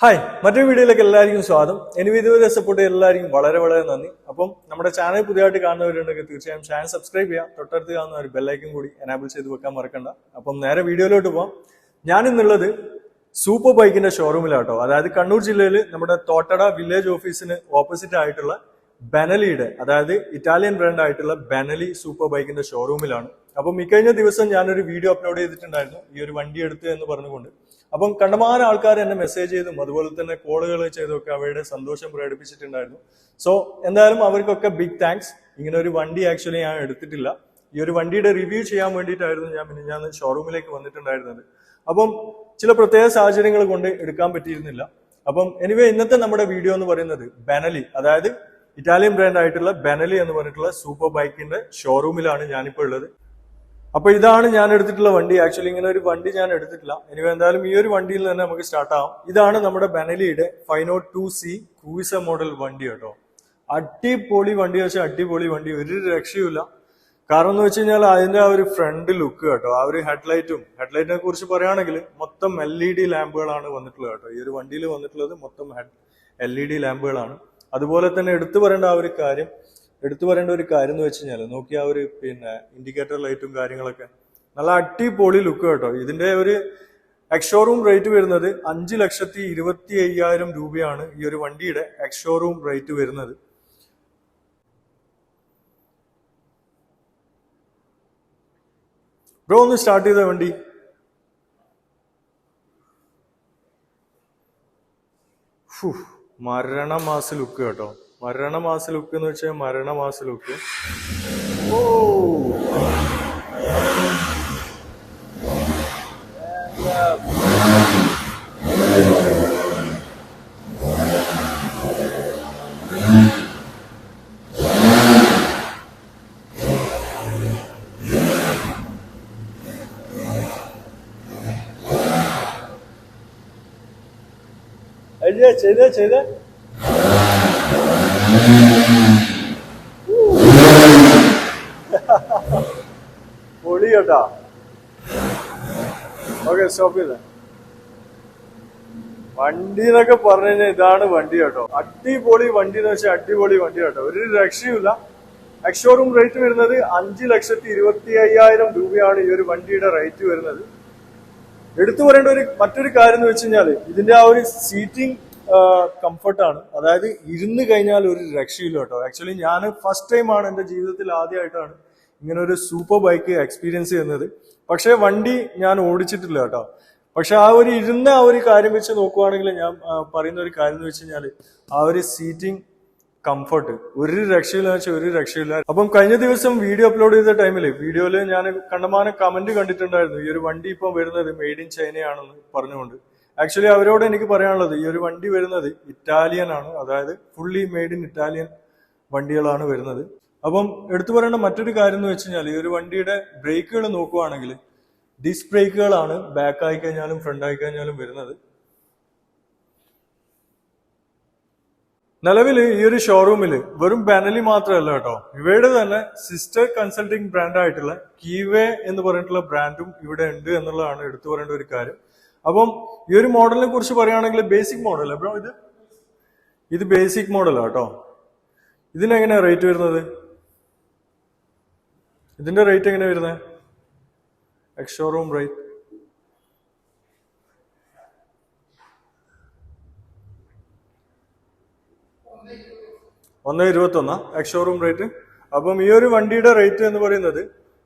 Hi, മറ്റൊരു വീഡിയോയിലേക്ക് എല്ലാവർക്കും സ്വാഗതം. എനിക്ക് ഇതുവരെ സപ്പോർട്ട് എല്ലാവർക്കും വളരെ വളരെ നന്ദി. അപ്പം നമ്മുടെ ചാനൽ പുതിയതായിട്ട് കാണുന്നവരുണ്ടെങ്കിൽ തീർച്ചയായും ചാനൽ സബ്സ്ക്രൈബ് ചെയ്യാം. തൊട്ടടുത്ത് കാണുന്ന ഒരു ബെല്ലൈക്കൻ കൂടി എനാബിൾ ചെയ്ത് വെക്കാൻ മറക്കണ്ട. അപ്പം നേരെ വീഡിയോയിലോട്ട് പോവാം. ഞാൻ ഇന്നുള്ളത് സൂപ്പർ ബൈക്കിന്റെ ഷോറൂമിലാട്ടോ. അതായത് കണ്ണൂർ ജില്ലയിൽ നമ്മുടെ തോട്ടട വില്ലേജ് ഓഫീസിന് ഓപ്പോസിറ്റ് ആയിട്ടുള്ള ബെനലിയുടെ, അതായത് ഇറ്റാലിയൻ ബ്രാൻഡ് ആയിട്ടുള്ള ബെനലി സൂപ്പർ ബൈക്കിന്റെ ഷോറൂമിലാണ്. അപ്പം ഇക്കഴിഞ്ഞ ദിവസം ഞാനൊരു വീഡിയോ അപ്ലോഡ് ചെയ്തിട്ടുണ്ടായിരുന്നു ഈ ഒരു വണ്ടി എടുത്ത് എന്ന് പറഞ്ഞുകൊണ്ട്. അപ്പം കണ്ടമാനം ആൾക്കാർ എന്നെ മെസ്സേജ് ചെയ്തും അതുപോലെ തന്നെ കോളുകൾ ചെയ്തൊക്കെ അവരുടെ സന്തോഷം പ്രകടിപ്പിച്ചിട്ടുണ്ടായിരുന്നു. സോ എന്തായാലും അവർക്കൊക്കെ ബിഗ് താങ്ക്സ്. ഇങ്ങനെ ഒരു വണ്ടി ആക്ച്വലി ഞാൻ എടുത്തിട്ടില്ല. ഈ ഒരു വണ്ടിയുടെ റിവ്യൂ ചെയ്യാൻ വേണ്ടിയിട്ടായിരുന്നു ഞാൻ ഷോറൂമിലേക്ക് വന്നിട്ടുണ്ടായിരുന്നത്. അപ്പം ചില പ്രത്യേക സാഹചര്യങ്ങൾ കൊണ്ട് എടുക്കാൻ പറ്റിയിരുന്നില്ല. അപ്പം എനിവേ ഇന്നത്തെ നമ്മുടെ വീഡിയോ എന്ന് പറയുന്നത് ബെനലി, അതായത് ഇറ്റാലിയൻ ബ്രാൻഡ് ആയിട്ടുള്ള ബെനലി എന്ന് പറഞ്ഞിട്ടുള്ള സൂപ്പർ ബൈക്കിന്റെ ഷോറൂമിലാണ് ഞാനിപ്പോൾ ഉള്ളത്. അപ്പൊ ഇതാണ് ഞാൻ എടുത്തിട്ടുള്ള വണ്ടി. ആക്ച്വലി ഇങ്ങനെ ഒരു വണ്ടി ഞാൻ എടുത്തിട്ടില്ല. ഇനി എന്തായാലും ഈ ഒരു വണ്ടിയിൽ തന്നെ നമുക്ക് സ്റ്റാർട്ട് ആവാം. ഇതാണ് നമ്മുടെ ബെനലിയുടെ 502C ക്രൂയിസർ മോഡൽ വണ്ടി കേട്ടോ. അടിപൊളി വണ്ടി വെച്ചാൽ അടിപൊളി വണ്ടി, ഒരു രക്ഷയുമില്ല. കാരണം എന്ന് വെച്ച് കഴിഞ്ഞാൽ അതിന്റെ ആ ഒരു ഫ്രണ്ട് ലുക്ക് കേട്ടോ, ആ ഒരു ഹെഡ്ലൈറ്റിനെ കുറിച്ച് പറയുകയാണെങ്കിൽ മൊത്തം LED ലാമ്പുകളാണ് വന്നിട്ടുള്ളത് കേട്ടോ. ഈ ഒരു വണ്ടിയിൽ വന്നിട്ടുള്ളത് മൊത്തം LED ലാമ്പുകളാണ്. അതുപോലെ തന്നെ എടുത്തു പറയേണ്ട ഒരു കാര്യം എന്ന് വെച്ച് കഴിഞ്ഞാൽ നോക്കി ആ ഒരു ഇൻഡിക്കേറ്റർ ലൈറ്റും കാര്യങ്ങളൊക്കെ നല്ല അടിപൊളി ലുക്ക് കേട്ടോ. ഇതിന്റെ ഒരു എക്സ്ഷോറൂം റേറ്റ് വരുന്നത് 5,25,000 രൂപയാണ് ഈ ഒരു വണ്ടിയുടെ എക്സ്ഷോറൂം റേറ്റ് വരുന്നത്. ബ്രോ ഒന്ന് സ്റ്റാർട്ട് ചെയ്ത വണ്ടി. മരണമാസ ലുക്ക് കേട്ടോ. മരണമാസ ലുക്ക് എന്ന് വെച്ചാൽ മരണമാസ ലുക്ക്. ഓ ചെയ്ത പൊളി കേട്ടാ. ഓക്കെ, സ്റ്റോപ്പ് ചെയ്ത. വണ്ടി എന്നൊക്കെ പറഞ്ഞു കഴിഞ്ഞാൽ ഇതാണ് വണ്ടി കേട്ടോ. അടിപൊളി വണ്ടി എന്ന് വെച്ചാൽ അടിപൊളി വണ്ടി കേട്ടോ, ഒരു രക്ഷയുമില്ല. എക്സ്ഷോറൂം റേറ്റ് വരുന്നത് 5,25,000 രൂപയാണ് ഈ ഒരു വണ്ടിയുടെ റേറ്റ് വരുന്നത്. എടുത്തു പറയേണ്ട മറ്റൊരു കാര്യം എന്ന് വെച്ച് കഴിഞ്ഞാല് ഇതിന്റെ ആ ഒരു സീറ്റിംഗ് കംഫർട്ടാണ്. അതായത് ഇരുന്ന് കഴിഞ്ഞാൽ ഒരു രക്ഷയില്ല കേട്ടോ. ആക്ച്വലി ഞാൻ ഫസ്റ്റ് ടൈമാണ് എന്റെ ജീവിതത്തിൽ ആദ്യമായിട്ടാണ് ഇങ്ങനെ ഒരു സൂപ്പർ ബൈക്ക് എക്സ്പീരിയൻസ് ചെയ്യുന്നത്. പക്ഷെ വണ്ടി ഞാൻ ഓടിച്ചിട്ടില്ല കേട്ടോ. പക്ഷെ ആ ഒരു ഇരുന്ന ആ ഒരു കാര്യം വെച്ച് നോക്കുവാണെങ്കിൽ ഞാൻ പറയുന്ന ഒരു കാര്യം എന്ന് വെച്ച് കഴിഞ്ഞാല് ആ ഒരു സീറ്റിംഗ് കംഫർട്ട് ഒരു രക്ഷയില്ല വെച്ചാൽ ഒരു രക്ഷയില്ല. അപ്പം കഴിഞ്ഞ ദിവസം വീഡിയോ അപ്ലോഡ് ചെയ്ത ടൈമില് വീഡിയോയില് ഞാൻ കണ്ടമാനം കമന്റ് കണ്ടിട്ടുണ്ടായിരുന്നു ഈ ഒരു വണ്ടി ഇപ്പം വരുന്നത് മെയ്ഡ് ഇൻ ചൈനയാണെന്ന് പറഞ്ഞുകൊണ്ട്. ആക്ച്വലി അവരോട് എനിക്ക് പറയാനുള്ളത് ഈ ഒരു വണ്ടി വരുന്നത് ഇറ്റാലിയൻ ആണ്, അതായത് ഫുള്ളി മെയ്ഡ് ഇൻ ഇറ്റാലിയൻ വണ്ടികളാണ് വരുന്നത്. അപ്പം എടുത്തു പറയേണ്ട മറ്റൊരു കാര്യം എന്ന് വെച്ച് കഴിഞ്ഞാൽ ഈ ഒരു വണ്ടിയുടെ ബ്രേക്കുകൾ നോക്കുവാണെങ്കിൽ ഡിസ്ക് ബ്രേക്കുകളാണ് ബാക്ക് ആയി കഴിഞ്ഞാലും ഫ്രണ്ട് ആയി കഴിഞ്ഞാലും വരുന്നത്. നിലവിൽ ഈ ഒരു ഷോറൂമിൽ വെറും ബെനലി മാത്രമല്ല കേട്ടോ, ഇവയുടെ തന്നെ സിസ്റ്റർ കൺസൾട്ടിങ് ബ്രാൻഡ് ആയിട്ടുള്ള കീവേ എന്ന് പറഞ്ഞിട്ടുള്ള ബ്രാൻഡും ഇവിടെ ഉണ്ട് എന്നുള്ളതാണ് എടുത്തു പറയേണ്ട ഒരു കാര്യം. അപ്പം ഈ ഒരു മോഡലിനെ കുറിച്ച് പറയുകയാണെങ്കിൽ ബേസിക് മോഡൽ ബ്രോ, ഇത് ബേസിക് മോഡലാണ് കേട്ടോ. ഇതിനെങ്ങനെയാ റേറ്റ് വരുന്നത്? ഇതിന്റെ റേറ്റ് എങ്ങനെയാ വരുന്നത്? Ex-showroom rate 1,21 ex-showroom rate. അപ്പം ഈ ഒരു വണ്ടിയുടെ റേറ്റ് എന്ന് പറയുന്നത്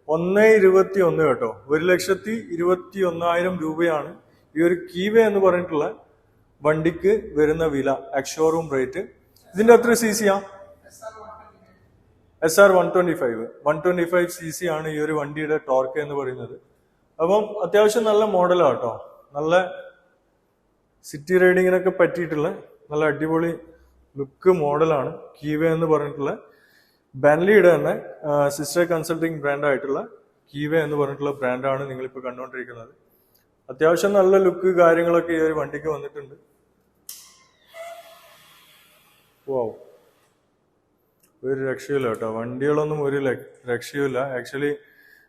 1,21 കേട്ടോ. 1,21,000 രൂപയാണ് ഈ ഒരു കീവേ എന്ന് പറഞ്ഞിട്ടുള്ള വണ്ടിക്ക് വരുന്ന വില, എക്സ്ഷോറൂം റേറ്റ്. ഇതിന്റെ എത്ര CC-യാ? SR 125 CC ആണ് ഈ ഒരു വണ്ടിയുടെ ടോർക്ക് എന്ന് പറയുന്നത്. അപ്പം അത്യാവശ്യം നല്ല മോഡലാണ് കേട്ടോ. നല്ല സിറ്റി റൈഡിങ്ങിനൊക്കെ പറ്റിയിട്ടുള്ള നല്ല അടിപൊളി ലുക്ക് മോഡലാണ് കീവേ എന്ന് പറഞ്ഞിട്ടുള്ള ബെനലിയുടെ തന്നെ സിസ്റ്റർ കൺസൾട്ടിങ് ബ്രാൻഡ് ആയിട്ടുള്ള കീവേ എന്ന് പറഞ്ഞിട്ടുള്ള ബ്രാൻഡാണ് നിങ്ങളിപ്പോൾ കണ്ടുകൊണ്ടിരിക്കുന്നത്. അത്യാവശ്യം നല്ല ലുക്ക് കാര്യങ്ങളൊക്കെ ഈ ഒരു വണ്ടിക്ക് വന്നിട്ടുണ്ട്. വാവ്, ഒരു രക്ഷയില്ല കേട്ടോ. വണ്ടികളൊന്നും ഒരു രക്ഷയില്ല. ആക്ച്വലി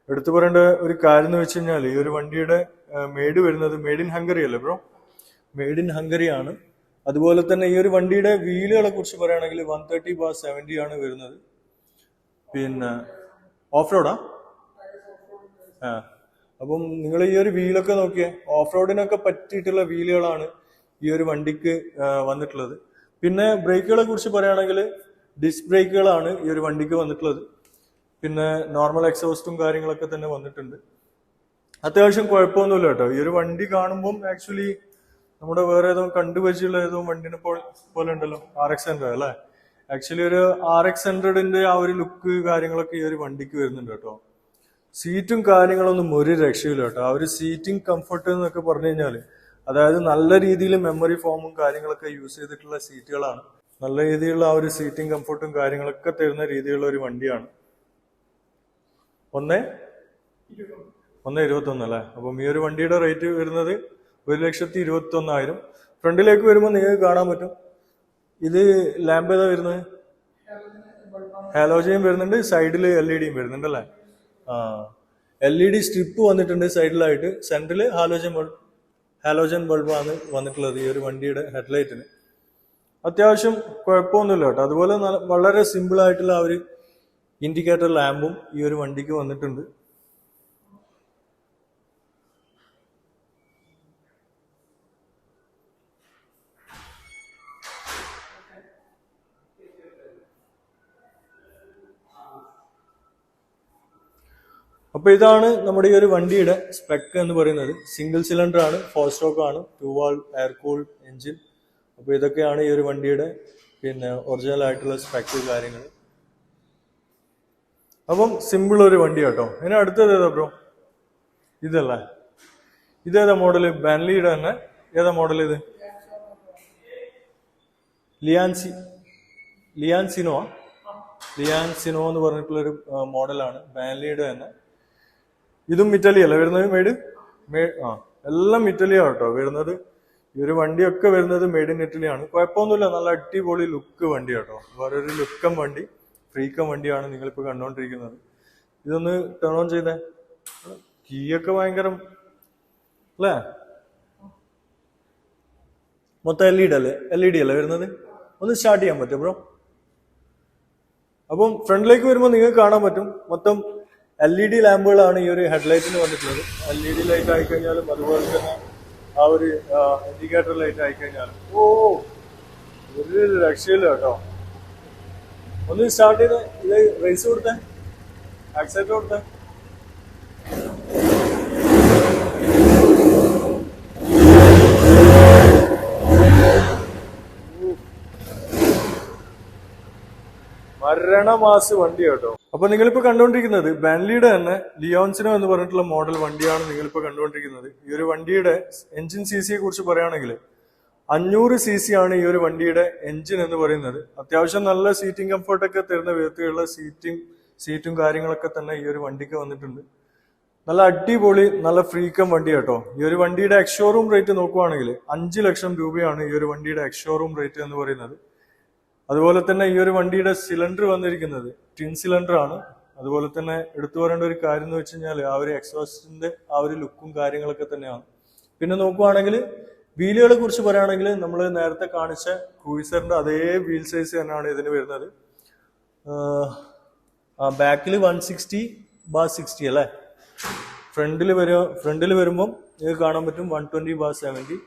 എടുത്തു പറയേണ്ട ഒരു കാര്യം എന്ന് വെച്ച് കഴിഞ്ഞാൽ ഈ ഒരു വണ്ടിയുടെ മെയ്ഡ് വരുന്നത് മെയ്ഡ് ഇൻ ഹംഗറി അല്ലേ ബ്രോ? മെയ്ഡ് ഇൻ ഹംഗറി ആണ് അതുപോലെ തന്നെ ഈ ഒരു വണ്ടിയുടെ വീലുകളെ കുറിച്ച് പറയുകയാണെങ്കിൽ 130/70 ആണ് വരുന്നത്. പിന്നെ ഓഫ് റോഡാ. അപ്പം നിങ്ങൾ ഈ ഒരു വീലൊക്കെ നോക്കിയേ, ഓഫ് റോഡിനൊക്കെ പറ്റിയിട്ടുള്ള വീലുകളാണ് ഈ ഒരു വണ്ടിക്ക് വന്നിട്ടുള്ളത്. പിന്നെ ബ്രേക്കുകളെ കുറിച്ച് പറയുകയാണെങ്കിൽ ഡിസ്ക് ബ്രേക്കുകളാണ് ഈ ഒരു വണ്ടിക്ക് വന്നിട്ടുള്ളത്. പിന്നെ നോർമൽ എക്സോസ്റ്റും കാര്യങ്ങളൊക്കെ തന്നെ വന്നിട്ടുണ്ട്. അത്യാവശ്യം കുഴപ്പമൊന്നുമില്ല കേട്ടോ. ഈ ഒരു വണ്ടി കാണുമ്പം ആക്ച്വലി നമ്മുടെ വേറെ ഏതോ കണ്ടുവച്ചിട്ടുള്ള ഏതോ വണ്ടിനെ പോലെ ഉണ്ടല്ലോ, RX100 അല്ലേ. ആക്ച്വലി ഒരു RX100ന്റെ ആ ഒരു ലുക്ക് കാര്യങ്ങളൊക്കെ ഈ ഒരു വണ്ടിക്ക് വരുന്നുണ്ട് കേട്ടോ. സീറ്റും കാര്യങ്ങളൊന്നും ഒരു രക്ഷയില്ല കേട്ടോ. ആ ഒരു സീറ്റിംഗ് കംഫർട്ട് എന്നൊക്കെ പറഞ്ഞു കഴിഞ്ഞാൽ, അതായത് നല്ല രീതിയിൽ മെമ്മറി ഫോമും കാര്യങ്ങളൊക്കെ യൂസ് ചെയ്തിട്ടുള്ള സീറ്റുകളാണ്. നല്ല രീതിയിലുള്ള ആ ഒരു സീറ്റിംഗ് കംഫർട്ടും കാര്യങ്ങളൊക്കെ തരുന്ന രീതിയിലുള്ള ഒരു വണ്ടിയാണ്. 1,21 അല്ലേ. അപ്പം ഈ ഒരു വണ്ടിയുടെ റേറ്റ് വരുന്നത് 1,21,000. ഫ്രണ്ടിലേക്ക് വരുമ്പോൾ നിങ്ങൾക്ക് കാണാൻ പറ്റും, ഇത് ലാമ്പ് ഏതാ വരുന്നത്? ഹാലോജൻ വരുന്നുണ്ട്, സൈഡിൽ LED വരുന്നുണ്ട് അല്ലേ. LED സ്ട്രിപ്പ് വന്നിട്ടുണ്ട് സൈഡിലായിട്ട്. സെന്ററിൽ ഹാലോജൻ ബൾബാണ് വന്നിട്ടുള്ളത് ഈ ഒരു വണ്ടിയുടെ ഹെഡ്ലൈറ്റിന്. അത്യാവശ്യം കുഴപ്പമൊന്നുമില്ല കേട്ടോ. അതുപോലെ വളരെ സിമ്പിൾ ആയിട്ടുള്ള ആ ഒരു ഇൻഡിക്കേറ്റർ ലാമ്പും ഈ ഒരു വണ്ടിക്ക് വന്നിട്ടുണ്ട്. അപ്പൊ ഇതാണ് നമ്മുടെ ഈ ഒരു വണ്ടിയുടെ സ്പെക്ക് എന്ന് പറയുന്നത്. സിംഗിൾ സിലിണ്ടർ ആണ്, 4 സ്ട്രോക്ക് ആണ്, 2 വാൾവ് എയർ കൂൾ എഞ്ചിൻ. അപ്പൊ ഇതൊക്കെയാണ് ഈ ഒരു വണ്ടിയുടെ പിന്നെ ഒറിജിനൽ ആയിട്ടുള്ള സ്പെക്ക് കാര്യങ്ങൾ. അപ്പം സിമ്പിൾ ഒരു വണ്ടി കേട്ടോ. ഇനി അടുത്തത് ഏതാ ബ്രോ? ഇതല്ലേ, ഇതേതാ മോഡല്? ബാൻലിയുടെ തന്നെ. ഏതാ മോഡൽ ഇത്? ലിയാൻസിനോ എന്ന് പറഞ്ഞിട്ടുള്ളൊരു മോഡലാണ്, ബാൻലിയുടെ തന്നെ. ഇതും ഇറ്റലി അല്ലേ വരുന്നത്? എല്ലാം ഇറ്റലിയാണ് കേട്ടോ വരുന്നത്. ഈ ഒരു വണ്ടിയൊക്കെ വരുന്നത് മെയ്ഡ് ഇൻ ഇറ്റലിയാണ്. കുഴപ്പമൊന്നുമില്ല, നല്ല അടിപൊളി ലുക്ക് വണ്ടി കേട്ടോ. വേറൊരു ലുക്കം വണ്ടി, ഫ്രീക്കം വണ്ടിയാണ് നിങ്ങളിപ്പോ കണ്ടുകൊണ്ടിരിക്കുന്നത്. ഇതൊന്ന് ടേൺ ഓൺ ചെയ്തേ. കീയൊക്കെ ഭയങ്കരം അല്ലേ. മൊത്തം LED അല്ലേ വരുന്നത്? ഒന്ന് സ്റ്റാർട്ട് ചെയ്യാൻ പറ്റും ബ്രോ? അപ്പം ഫ്രണ്ടിലേക്ക് വരുമ്പോൾ നിങ്ങൾക്ക് കാണാൻ പറ്റും, മൊത്തം LED ലാമ്പുകളാണ് ഈ ഒരു ഹെഡ്ലൈറ്റിന് വന്നിട്ടുള്ളത്. LED ലൈറ്റ് ആയിക്കഴിഞ്ഞാലും അതുപോലെ തന്നെ ആ ഒരു ഇൻഡിക്കേറ്റർ ലൈറ്റ് ആയിക്കഴിഞ്ഞാലും ഒരു രക്ഷയില്ല കേട്ടോ. ഒന്ന് സ്റ്റാർട്ട് ചെയ്ത് ഇത് റേസ് കൊടുത്തേ, ആക്സിലേറ്റർ കൊടുത്തേ. മരണമാസ് വണ്ടി കേട്ടോ. അപ്പൊ നിങ്ങളിപ്പോ കണ്ടുകൊണ്ടിരിക്കുന്നത് ബാൻലിയുടെ തന്നെ ലിയോൺസിനോ എന്ന് പറഞ്ഞിട്ടുള്ള മോഡൽ വണ്ടിയാണ് നിങ്ങളിപ്പോ കണ്ടുകൊണ്ടിരിക്കുന്നത്. ഈ ഒരു വണ്ടിയുടെ എഞ്ചിൻ CCയെ കുറിച്ച് പറയുകയാണെങ്കിൽ 500 cc ആണ് ഈ ഒരു വണ്ടിയുടെ എഞ്ചിൻ എന്ന് പറയുന്നത്. അത്യാവശ്യം നല്ല സീറ്റിംഗ് കംഫർട്ട് ഒക്കെ തരുന്ന വിധത്തിലുള്ള സീറ്റും കാര്യങ്ങളൊക്കെ തന്നെ ഈ ഒരു വണ്ടിക്ക് വന്നിട്ടുണ്ട്. നല്ല അടിപൊളി നല്ല ഫ്രീക്കം വണ്ടി കേട്ടോ. ഈ ഒരു വണ്ടിയുടെ എക്സ്ഷോറൂം റേറ്റ് നോക്കുവാണെങ്കിൽ 5 ലക്ഷം രൂപയാണ് ഈ ഒരു വണ്ടിയുടെ എക്സ്ഷോറൂം റേറ്റ് എന്ന് പറയുന്നത്. അതുപോലെ തന്നെ ഈ ഒരു വണ്ടിയുടെ സിലിണ്ടർ വന്നിരിക്കുന്നത് ട്വിൻ സിലിണ്ടർ ആണ്. അതുപോലെ തന്നെ എടുത്തു പറയേണ്ട ഒരു കാര്യം എന്ന് വെച്ച് കഴിഞ്ഞാൽ ആ ഒരു എക്സോസ്റ്റിന്റെ ആ ഒരു ലുക്കും കാര്യങ്ങളൊക്കെ തന്നെയാണ്. പിന്നെ നോക്കുവാണെങ്കിൽ വീലുകളെ കുറിച്ച് പറയുകയാണെങ്കിൽ നമ്മൾ നേരത്തെ കാണിച്ച ക്രൂയിസറിന്റെ അതേ വീൽ സൈസ് തന്നെയാണ് ഇതിന് വരുന്നത്. ബാക്കിൽ 160/60 അല്ലേ. ഫ്രണ്ടിൽ വരുമ്പം നിങ്ങൾക്ക് കാണാൻ പറ്റും 120/70.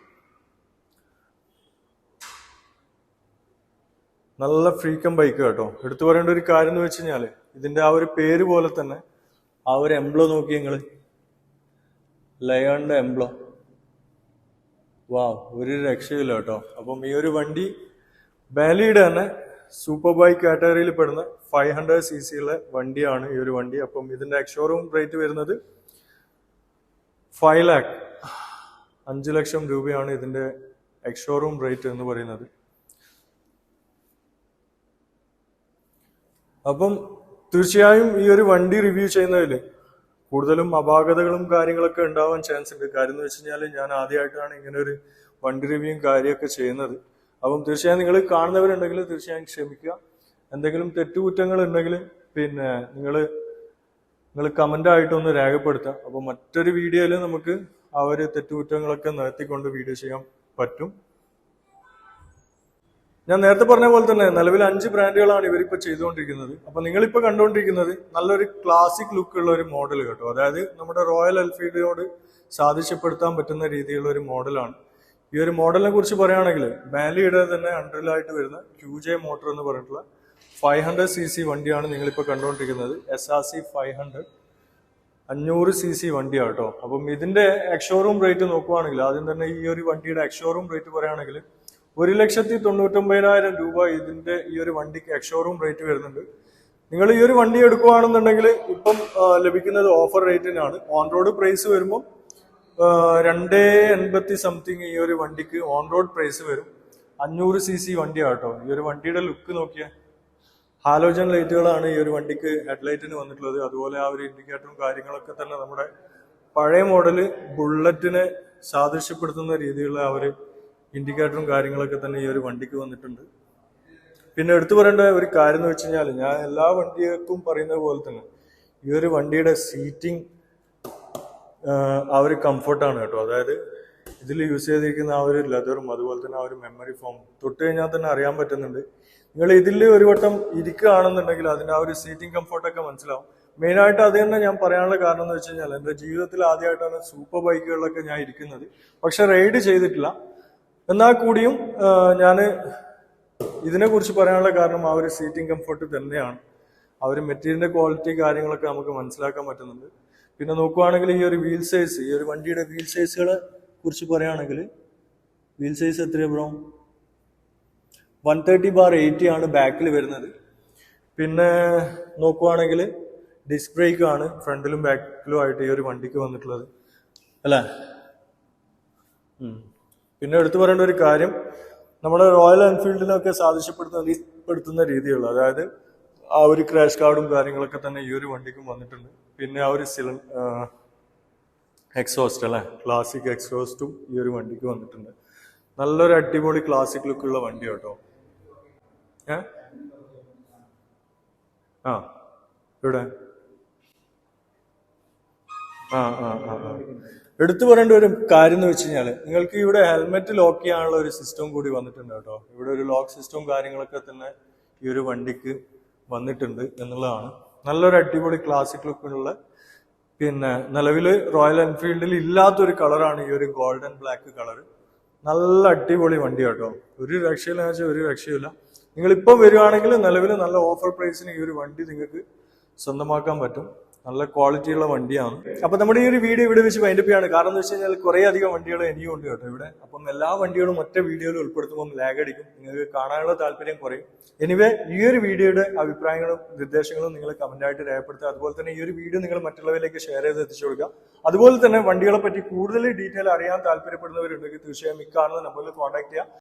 നല്ല ഫ്രീക്കം ബൈക്ക് കേട്ടോ. എടുത്തു പറയേണ്ട ഒരു കാര്യം എന്ന് വെച്ച് കഴിഞ്ഞാല് ഇതിന്റെ ആ ഒരു പേര് പോലെ തന്നെ ആ ഒരു എംബ്ലോ നോക്കി നിങ്ങള്, ലയണിന്റെ എംബ്ലോ. ഒരു രക്ഷയില്ല കേട്ടോ. അപ്പം ഈ ഒരു വണ്ടി ബാലിയുടെ തന്നെ സൂപ്പർ ബൈക്ക് കാറ്റഗറിയിൽ പെടുന്ന 500 cc ഉള്ള വണ്ടിയാണ് ഈ ഒരു വണ്ടി. അപ്പം ഇതിന്റെ എക്സ്ഷോറൂം റേറ്റ് വരുന്നത് 5 lakh 5 ലക്ഷം രൂപയാണ് ഇതിന്റെ എക്സ്ഷോറൂം റേറ്റ് എന്ന് പറയുന്നത്. അപ്പം തീർച്ചയായും ഈ ഒരു വണ്ടി റിവ്യൂ ചെയ്യുന്നതിൽ കൂടുതലും അപാകതകളും കാര്യങ്ങളൊക്കെ ഉണ്ടാവാൻ ചാൻസ് ഉണ്ട്. കാര്യം എന്ന് വെച്ച് കഴിഞ്ഞാൽ ഞാൻ ആദ്യമായിട്ടാണ് ഇങ്ങനെ ഒരു വണ്ടി റിവ്യൂയും കാര്യമൊക്കെ ചെയ്യുന്നത്. അപ്പം തീർച്ചയായും നിങ്ങൾ കാണുന്നവരുണ്ടെങ്കിൽ തീർച്ചയായും ക്ഷമിക്കുക. എന്തെങ്കിലും തെറ്റുകുറ്റങ്ങൾ ഉണ്ടെങ്കിൽ പിന്നെ നിങ്ങൾ കമന്റ് ആയിട്ടൊന്ന് രേഖപ്പെടുത്തുക. അപ്പം മറ്റൊരു വീഡിയോയിൽ നമുക്ക് ആ ഒരു തെറ്റുകുറ്റങ്ങളൊക്കെ നിരത്തിക്കൊണ്ട് വീഡിയോ ചെയ്യാൻ പറ്റും. ഞാൻ നേരത്തെ പറഞ്ഞ പോലെ തന്നെ നിലവിൽ 5 ബ്രാൻഡുകളാണ് ഇവരിപ്പോ ചെയ്തുകൊണ്ടിരിക്കുന്നത്. അപ്പൊ നിങ്ങളിപ്പോ കണ്ടുകൊണ്ടിരിക്കുന്നത് നല്ലൊരു ക്ലാസിക് ലുക്ക് ഉള്ള ഒരു മോഡൽ കേട്ടോ. അതായത് നമ്മുടെ റോയൽ എൻഫീൽഡിനോട് സാദൃശ്യപ്പെടുത്താൻ പറ്റുന്ന രീതിയിലുള്ള ഒരു മോഡലാണ്. ഈ ഒരു മോഡലിനെ കുറിച്ച് പറയുകയാണെങ്കിൽ ബാലിയുടെ തന്നെ അണ്ടറിലായിട്ട് വരുന്ന QJ മോട്ടോർ എന്ന് പറഞ്ഞിട്ടുള്ള 500cc വണ്ടിയാണ് നിങ്ങളിപ്പോൾ കണ്ടുകൊണ്ടിരിക്കുന്നത്. SRC 500 500cc വണ്ടിയാണ് കേട്ടോ. അപ്പം ഇതിന്റെ എക്സ്ഷോറൂം റേറ്റ് നോക്കുവാണെങ്കിൽ ആദ്യം തന്നെ ഈ ഒരു വണ്ടിയുടെ എക്സ്ഷോറൂം റേറ്റ് പറയുകയാണെങ്കിൽ 1,99,000 രൂപ ഇതിന്റെ ഈ ഒരു വണ്ടിക്ക് എക്സ്ഷോറൂം റേറ്റ് വരുന്നുണ്ട്. നിങ്ങൾ ഈ ഒരു വണ്ടി എടുക്കുകയാണെന്നുണ്ടെങ്കിൽ ഇപ്പം ലഭിക്കുന്നത് ഓഫർ റേറ്റിനാണ്. ഓൺ റോഡ് പ്രൈസ് വരുമ്പോൾ 280 സംതിങ് ഈ ഒരു വണ്ടിക്ക് ഓൺ റോഡ് പ്രൈസ് വരും. 500cc വണ്ടിയാണ് കേട്ടോ. ഈ ഒരു വണ്ടിയുടെ ലുക്ക് നോക്കിയാൽ ഹാലോജൻ ലൈറ്റുകളാണ് ഈ ഒരു വണ്ടിക്ക് ഹെഡ്ലൈറ്റിന് വന്നിട്ടുള്ളത്. അതുപോലെ ആ ഒരു ഇൻഡിക്കേറ്ററും കാര്യങ്ങളൊക്കെ തന്നെ നമ്മുടെ പഴയ മോഡല് ബുള്ളറ്റിനെ സാദൃശ്യപ്പെടുത്തുന്ന രീതിയിലുള്ള ആ ഒരു ഇൻഡിക്കേറ്ററും കാര്യങ്ങളൊക്കെ തന്നെ ഈ ഒരു വണ്ടിക്ക് വന്നിട്ടുണ്ട്. പിന്നെ എടുത്തു പറയേണ്ട ഒരു കാര്യം എന്ന് വെച്ച് കഴിഞ്ഞാൽ ഞാൻ എല്ലാ വണ്ടികൾക്കും പറയുന്ന പോലെ തന്നെ ഈ ഒരു വണ്ടിയുടെ സീറ്റിംഗ് ആ ഒരു കംഫർട്ടാണ് കേട്ടോ. അതായത് ഇതിൽ യൂസ് ചെയ്തിരിക്കുന്ന ആ ഒരു ലെതറും അതുപോലെ തന്നെ ആ ഒരു മെമ്മറി ഫോം തൊട്ട് കഴിഞ്ഞാൽ തന്നെ അറിയാൻ പറ്റുന്നുണ്ട്. നിങ്ങൾ ഇതിൽ ഒരു വട്ടം ഇരിക്കുകയാണെന്നുണ്ടെങ്കിൽ അതിൻ്റെ ആ ഒരു സീറ്റിംഗ് കംഫർട്ടൊക്കെ മനസ്സിലാവും. മെയിനായിട്ട് അത് തന്നെ ഞാൻ പറയാനുള്ള കാരണം എന്ന് വെച്ച് കഴിഞ്ഞാൽ എൻ്റെ ജീവിതത്തിൽ ആദ്യമായിട്ടാണ് സൂപ്പർ ബൈക്കുകളിലൊക്കെ ഞാൻ ഇരിക്കുന്നത്. പക്ഷെ റൈഡ് ചെയ്തിട്ടില്ല. എന്നാൽ കൂടിയും ഞാൻ ഇതിനെക്കുറിച്ച് പറയാനുള്ള കാരണം ആ ഒരു സീറ്റിംഗ് കംഫർട്ട് തന്നെയാണ്. ആ ഒരു മെറ്റീരിയലിന്റെ ക്വാളിറ്റി കാര്യങ്ങളൊക്കെ നമുക്ക് മനസ്സിലാക്കാൻ പറ്റുന്നുണ്ട്. പിന്നെ നോക്കുവാണെങ്കിൽ ഈ ഒരു വീൽ സൈസ്, ഈ ഒരു വണ്ടിയുടെ വീൽ സൈസുകളെ കുറിച്ച് പറയുകയാണെങ്കിൽ വീൽ സൈസ് എത്രയാണ് ബ്രോ? 130/80 ആണ് ബാക്കിൽ വരുന്നത്. പിന്നെ നോക്കുവാണെങ്കിൽ ഡിസ്ക് ബ്രേക്ക് ആണ് ഫ്രണ്ടിലും ബാക്കിലും ആയിട്ട് ഈ ഒരു വണ്ടിക്ക് വന്നിട്ടുള്ളത് അല്ലേ. പിന്നെ എടുത്തു പറയേണ്ട ഒരു കാര്യം നമ്മുടെ റോയൽ എൻഫീൽഡിനൊക്കെ സാദൃശ്യപ്പെടുത്തുന്ന രീതിയുള്ള, അതായത് ആ ഒരു ക്രാഷ് കാർഡും കാര്യങ്ങളൊക്കെ തന്നെ ഈ ഒരു വണ്ടിക്കും വന്നിട്ടുണ്ട്. പിന്നെ ആ ഒരു എക്സോസ്റ്റ് അല്ലെ, ക്ലാസിക് എക്സോസ്റ്റും ഈ ഒരു വണ്ടിക്ക് വന്നിട്ടുണ്ട്. നല്ലൊരു അടിപൊളി ക്ലാസിക് ലുക്കുള്ള വണ്ടി കേട്ടോ. ഇവിടെ എടുത്തു പറയേണ്ട ഒരു കാര്യം എന്ന് വെച്ച് കഴിഞ്ഞാൽ നിങ്ങൾക്ക് ഇവിടെ ഹെൽമെറ്റ് ലോക്ക് ചെയ്യാനുള്ള ഒരു സിസ്റ്റം കൂടി വന്നിട്ടുണ്ട് കേട്ടോ. ഇവിടെ ഒരു ലോക്ക് സിസ്റ്റവും കാര്യങ്ങളൊക്കെ തന്നെ ഈ ഒരു വണ്ടിക്ക് വന്നിട്ടുണ്ട് എന്നുള്ളതാണ്. നല്ലൊരു അടിപൊളി ക്ലാസിക് ലുക്കിലുള്ള, പിന്നെ നിലവിൽ റോയൽ എൻഫീൽഡിൽ ഇല്ലാത്തൊരു കളറാണ് ഈ ഒരു ഗോൾഡൻ ബ്ലാക്ക് കളർ. നല്ല അടിപൊളി വണ്ടി കേട്ടോ. ഒരു രക്ഷയില്ലെന്ന് വെച്ചാൽ ഒരു രക്ഷയില്ല. നിങ്ങളിപ്പം വരുവാണെങ്കിൽ നിലവിൽ നല്ല ഓഫർ പ്രൈസിന് ഈ ഒരു വണ്ടി നിങ്ങൾക്ക് സ്വന്തമാക്കാൻ പറ്റും. നല്ല ക്വാളിറ്റിയുള്ള വണ്ടിയാണ്. അപ്പൊ നമ്മുടെ ഈ ഒരു വീഡിയോ ഇവിടെ വെച്ച് വൈൻഡപ്പ് ചെയ്യാണ്. കാരണം എന്ന് വെച്ച് കഴിഞ്ഞാൽ കുറെ അധികം വണ്ടികൾ ഇനിയും ഉണ്ട് കേട്ടോ ഇവിടെ. അപ്പം എല്ലാ വണ്ടികളും ഒറ്റ വീഡിയോയിൽ ഉൾപ്പെടുത്തുമ്പോൾ ലാഗ് അടിക്കും, നിങ്ങൾക്ക് കാണാനുള്ള താല്പര്യം കുറയും. എനിവേ ഈ ഒരു വീഡിയോയുടെ അഭിപ്രായങ്ങളും നിർദ്ദേശങ്ങളും നിങ്ങൾ കമന്റായിട്ട് രേഖപ്പെടുത്തുക. അതുപോലെ തന്നെ ഈ ഒരു വീഡിയോ നിങ്ങൾ മറ്റുള്ളവരിലേക്ക് ഷെയർ ചെയ്ത് എത്തിച്ചു കൊടുക്കുക. അതുപോലെ തന്നെ വണ്ടികളെ പറ്റി കൂടുതൽ ഡീറ്റെയിൽ അറിയാൻ താല്പര്യപ്പെടുന്നവരുണ്ടെങ്കിൽ തീർച്ചയായും ഈ കാണുന്ന നമ്പറിൽ കോൺടാക്ട് ചെയ്യുക.